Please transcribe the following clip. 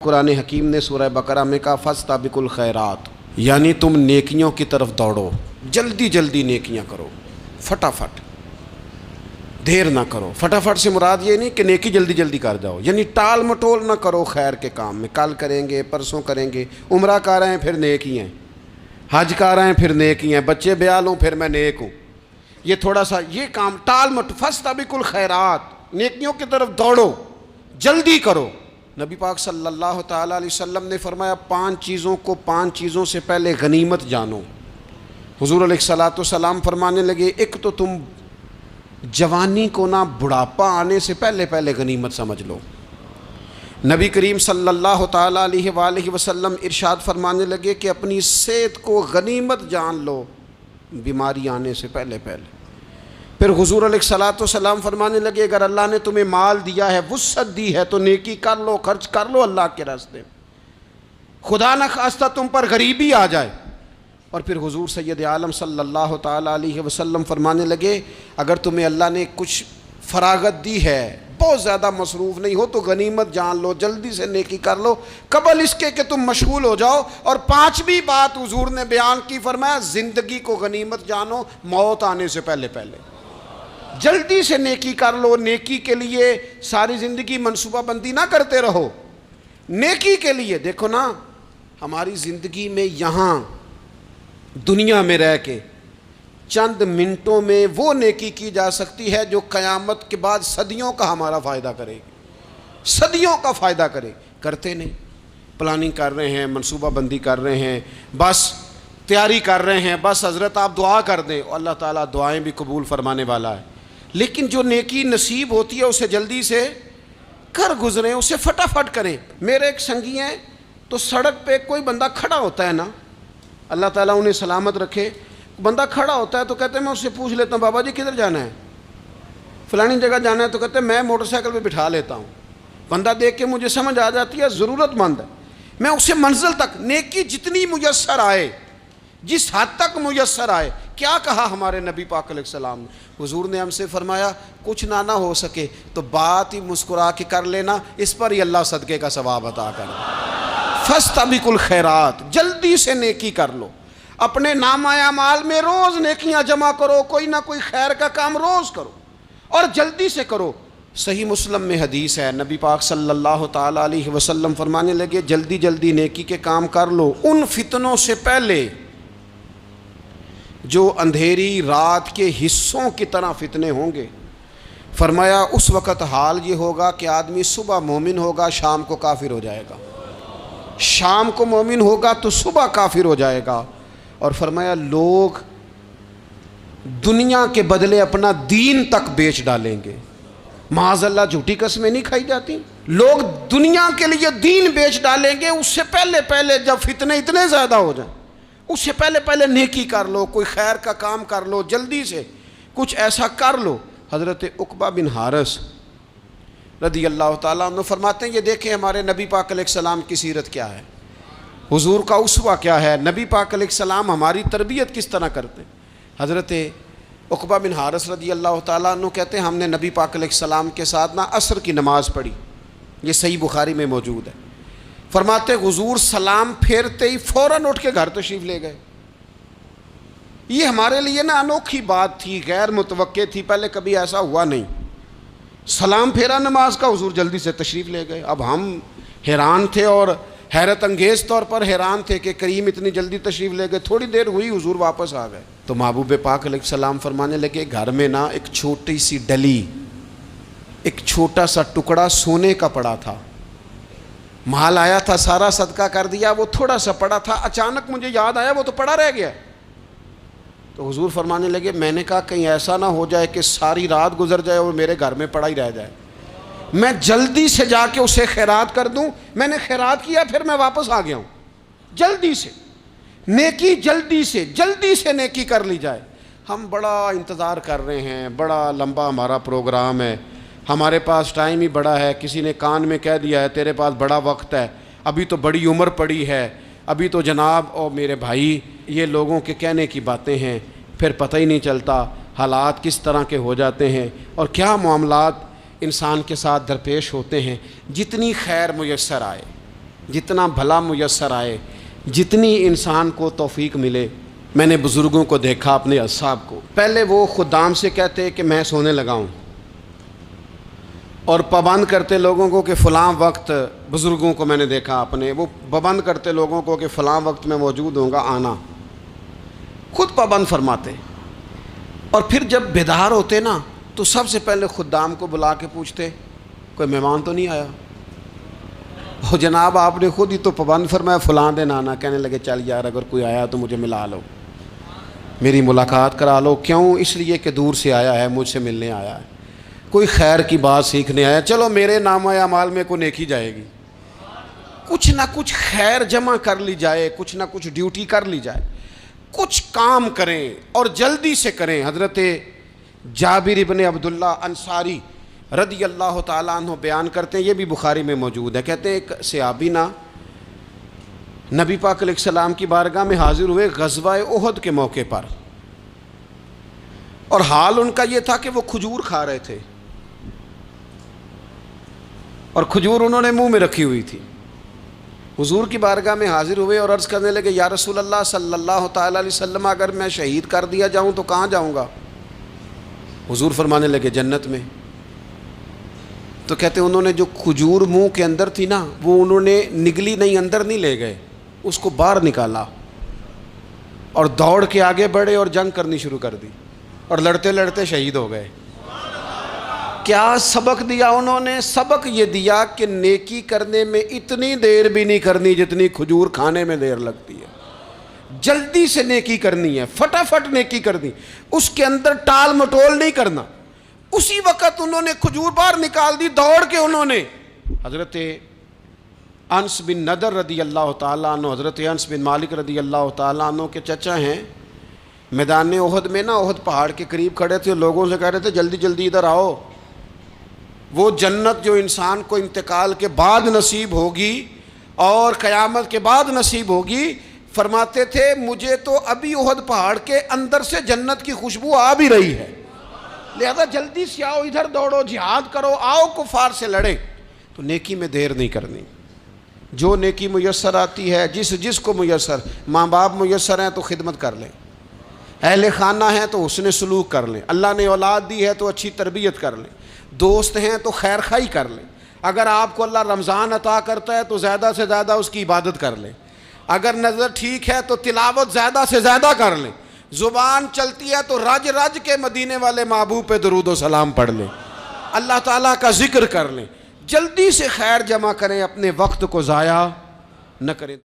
قرآن حکیم نے سورہ بقرہ میں کہا فاستبقوا الخیرات، یعنی تم نیکیوں کی طرف دوڑو، جلدی جلدی نیکیاں کرو، فٹافٹ، دیر نہ کرو۔ فٹافٹ سے مراد یہ نہیں کہ نیکی جلدی جلدی کر جاؤ، یعنی ٹال مٹول نہ کرو خیر کے کام میں، کل کریں گے پرسوں کریں گے، عمرہ کر رہے ہیں پھر نیکی ہیں، حج کر رہے ہیں پھر نیکی ہیں، بچے بیال ہوں پھر میں نیک ہوں، یہ تھوڑا سا یہ کام ٹال مٹ، فاستبقوا الخیرات، نیکیوں کی طرف دوڑو، جلدی کرو۔ نبی پاک صلی اللہ تعالیٰ علیہ وسلم نے فرمایا 5 چیزوں کو 5 چیزوں سے پہلے غنیمت جانو۔ حضور علیہ الصلوۃ والسلام فرمانے لگے ایک تو تم جوانی کو نہ بڑھاپا آنے سے پہلے پہلے غنیمت سمجھ لو۔ نبی کریم صلی اللہ تعالیٰ علیہ وآلہ وسلم ارشاد فرمانے لگے کہ اپنی صحت کو غنیمت جان لو بیماری آنے سے پہلے پہلے۔ پھر حضور علیہ الصلوۃ والسلام فرمانے لگے اگر اللہ نے تمہیں مال دیا ہے، وسعت دی ہے، تو نیکی کر لو، خرچ کر لو اللہ کے راستے، خدا نہ خواستہ تم پر غریبی آ جائے۔ اور پھر حضور سید عالم صلی اللہ تعالیٰ علیہ وسلم فرمانے لگے اگر تمہیں اللہ نے کچھ فراغت دی ہے، بہت زیادہ مصروف نہیں ہو، تو غنیمت جان لو، جلدی سے نیکی کر لو قبل اس کے کہ تم مشغول ہو جاؤ۔ اور 5ویں بات حضور نے بیان کی، فرمایا زندگی کو غنیمت جانو موت آنے سے پہلے پہلے، جلدی سے نیکی کر لو۔ نیکی کے لیے ساری زندگی منصوبہ بندی نہ کرتے رہو، نیکی کے لیے دیکھو نا، ہماری زندگی میں یہاں دنیا میں رہ کے چند منٹوں میں وہ نیکی کی جا سکتی ہے جو قیامت کے بعد صدیوں کا ہمارا فائدہ کرے گی، صدیوں کا فائدہ کرتے نہیں، پلاننگ کر رہے ہیں، منصوبہ بندی کر رہے ہیں، بس تیاری کر رہے ہیں، بس حضرت آپ دعا کر دیں، اللہ تعالیٰ دعائیں بھی قبول فرمانے والا ہے، لیکن جو نیکی نصیب ہوتی ہے اسے جلدی سے کر گزریں، اسے فٹافٹ کریں۔ میرے ایک سنگی ہیں، تو سڑک پہ کوئی بندہ کھڑا ہوتا ہے نا، اللہ تعالیٰ انہیں سلامت رکھے، بندہ کھڑا ہوتا ہے تو کہتے ہیں میں اس سے پوچھ لیتا ہوں بابا جی کدھر جانا ہے، فلانی جگہ جانا ہے، تو کہتے ہیں میں موٹر سائیکل پہ بٹھا لیتا ہوں، بندہ دیکھ کے مجھے سمجھ آ جاتی ہے ضرورت مند ہے، میں اسے منزل تک، نیکی جتنی میسر آئے، جس حد تک میسر آئے۔ کیا کہا ہمارے نبی پاک علیہ السلام نے؟ حضور نے ہم سے فرمایا کچھ نہ ہو سکے تو بات ہی مسکرا کے کر لینا، اس پر ہی اللہ صدقے کا ثواب عطا کر۔ فاستبقوا الخیرات، جلدی سے نیکی کر لو، اپنے نامہ اعمال میں روز نیکیاں جمع کرو، کوئی نہ کوئی خیر کا کام روز کرو اور جلدی سے کرو۔ صحیح مسلم میں حدیث ہے، نبی پاک صلی اللہ تعالیٰ علیہ وسلم فرمانے لگے جلدی جلدی نیکی کے کام کر لو ان فتنوں سے پہلے جو اندھیری رات کے حصوں کی طرح فتنے ہوں گے۔ فرمایا اس وقت حال یہ ہوگا کہ آدمی صبح مومن ہوگا، شام کو کافر ہو جائے گا، شام کو مومن ہوگا تو صبح کافر ہو جائے گا۔ اور فرمایا لوگ دنیا کے بدلے اپنا دین تک بیچ ڈالیں گے۔ معاذ اللہ جھوٹی قسمیں نہیں کھائی جاتی، لوگ دنیا کے لیے دین بیچ ڈالیں گے۔ اس سے پہلے پہلے جب فتنے اتنے زیادہ ہو جائیں، اس سے پہلے پہلے نیکی کر لو، کوئی خیر کا کام کر لو، جلدی سے کچھ ایسا کر لو۔ حضرت عقبہ بن حارث رضی اللہ تعالیٰ عنہ فرماتے ہیں یہ دیکھیں ہمارے نبی پاک علیہ السلام کی سیرت کیا ہے، حضور کا اسوہ کیا ہے، نبی پاک علیہ السلام ہماری تربیت کس طرح کرتے ہیں۔ حضرت عقبہ بن حارث رضی اللہ تعالیٰ عنہ کہتے ہیں ہم نے نبی پاک علیہ السلام کے ساتھ نا عصر کی نماز پڑھی، یہ صحیح بخاری میں موجود ہے۔ فرماتے حضور سلام پھیرتے ہی فوراً اٹھ کے گھر تشریف لے گئے۔ یہ ہمارے لیے نا انوکھی بات تھی، غیر متوقع تھی، پہلے کبھی ایسا ہوا نہیں۔ سلام پھیرا نماز کا، حضور جلدی سے تشریف لے گئے۔ اب ہم حیران تھے اور حیرت انگیز طور پر حیران تھے کہ کریم اتنی جلدی تشریف لے گئے، تھوڑی دیر ہوئی حضور واپس آ گئے۔ تو محبوب پاک علیہ السلام فرمانے لگے گھر میں نا ایک چھوٹی سی ڈلی، ایک چھوٹا سا ٹکڑا سونے کا پڑا تھا، مال آیا تھا سارا صدقہ کر دیا، وہ تھوڑا سا پڑا تھا، اچانک مجھے یاد آیا وہ تو پڑا رہ گیا۔ تو حضور فرمانے لگے میں نے کہا کہیں ایسا نہ ہو جائے کہ ساری رات گزر جائے اور میرے گھر میں پڑا ہی رہ جائے، میں جلدی سے جا کے اسے خیرات کر دوں۔ میں نے خیرات کیا پھر میں واپس آ گیا ہوں۔ جلدی سے نیکی، جلدی سے نیکی کر لی جائے۔ ہم بڑا انتظار کر رہے ہیں، بڑا لمبا ہمارا پروگرام ہے، ہمارے پاس ٹائم ہی بڑا ہے، کسی نے کان میں کہہ دیا ہے تیرے پاس بڑا وقت ہے، ابھی تو بڑی عمر پڑی ہے، ابھی تو جناب اور میرے بھائی یہ لوگوں کے کہنے کی باتیں ہیں، پھر پتہ ہی نہیں چلتا حالات کس طرح کے ہو جاتے ہیں اور کیا معاملات انسان کے ساتھ درپیش ہوتے ہیں۔ جتنی خیر میسر آئے جتنا بھلا میسر آئے، جتنی انسان کو توفیق ملے. میں نے بزرگوں کو دیکھا اپنے اصحاب کو، پہلے وہ خدام سے کہتے کہ میں سونے لگا ہوں، اور پابند کرتے لوگوں کو کہ فلاں وقت، بزرگوں کو میں نے دیکھا اپنے، وہ پابند کرتے لوگوں کو کہ فلاں وقت میں موجود ہوں گا، آنا، خود پابند فرماتے. اور پھر جب بیدار ہوتے نا تو سب سے پہلے خدام کو بلا کے پوچھتے کوئی مہمان تو نہیں آیا؟ وہ جناب آپ نے خود ہی تو پابند فرمایا فلاں دن آنا. کہنے لگے چل یار اگر کوئی آیا تو مجھے ملا لو، میری ملاقات کرا لو. کیوں؟ اس لیے کہ دور سے آیا ہے، مجھ سے ملنے آیا ہے، کوئی خیر کی بات سیکھنے آیا. چلو میرے نامہ اعمال میں کوئی نیکی جائے گی، کچھ نہ کچھ خیر جمع کر لی جائے، کچھ نہ کچھ ڈیوٹی کر لی جائے، کچھ کام کریں اور جلدی سے کریں. حضرت جابر ابن عبداللہ انصاری رضی اللہ تعالیٰ عنہ بیان کرتے ہیں، یہ بھی بخاری میں موجود ہے. کہتے ہیں ایک صحابی نا نبی پاک علیہ السلام کی بارگاہ میں حاضر ہوئے غزوہ احد کے موقع پر، اور حال ان کا یہ تھا کہ وہ کھجور کھا رہے تھے، اور کھجور انہوں نے منہ میں رکھی ہوئی تھی. حضور کی بارگاہ میں حاضر ہوئے اور عرض کرنے لگے یا رسول اللہ صلی اللہ تعالیٰ علیہ وسلم اگر میں شہید کر دیا جاؤں تو کہاں جاؤں گا؟ حضور فرمانے لگے جنت میں. تو کہتے انہوں نے جو کھجور منہ کے اندر تھی نا وہ انہوں نے نگلی نہیں، اندر نہیں لے گئے، اس کو باہر نکالا اور دوڑ کے آگے بڑھے اور جنگ کرنی شروع کر دی، اور لڑتے لڑتے شہید ہو گئے. کیا سبق دیا انہوں نے؟ سبق یہ دیا کہ نیکی کرنے میں اتنی دیر بھی نہیں کرنی جتنی کھجور کھانے میں دیر لگتی ہے. جلدی سے نیکی کرنی ہے، فٹافٹ نیکی کرنی، اس کے اندر ٹال مٹول نہیں کرنا. اسی وقت انہوں نے کھجور باہر نکال دی، دوڑ کے انہوں نے. حضرت انس بن نضر رضی اللہ تعالیٰ عنہ، حضرت انس بن مالک رضی اللہ تعالیٰ عنہ کے چچا ہیں، میدان احد میں نا، احد پہاڑ کے قریب کھڑے تھے، لوگوں سے کہہ رہے تھے جلدی جلدی ادھر آؤ، وہ جنت جو انسان کو انتقال کے بعد نصیب ہوگی اور قیامت کے بعد نصیب ہوگی. فرماتے تھے مجھے تو ابھی احد پہاڑ کے اندر سے جنت کی خوشبو آ بھی رہی ہے، لہذا جلدی سے آؤ، ادھر دوڑو، جہاد کرو، آؤ کفار سے لڑیں. تو نیکی میں دیر نہیں کرنی. جو نیکی میسر آتی ہے، جس کو میسر، ماں باپ میسر ہیں تو خدمت کر لیں، اہل خانہ ہیں تو حسن سلوک کر لیں، اللہ نے اولاد دی ہے تو اچھی تربیت کر لیں، دوست ہیں تو خیر خواہی کر لیں. اگر آپ کو اللہ رمضان عطا کرتا ہے تو زیادہ سے زیادہ اس کی عبادت کر لیں. اگر نظر ٹھیک ہے تو تلاوت زیادہ سے زیادہ کر لیں. زبان چلتی ہے تو رج رج کے مدینے والے محبوب پہ درود و سلام پڑھ لیں، اللہ تعالیٰ کا ذکر کر لیں. جلدی سے خیر جمع کریں، اپنے وقت کو ضائع نہ کریں.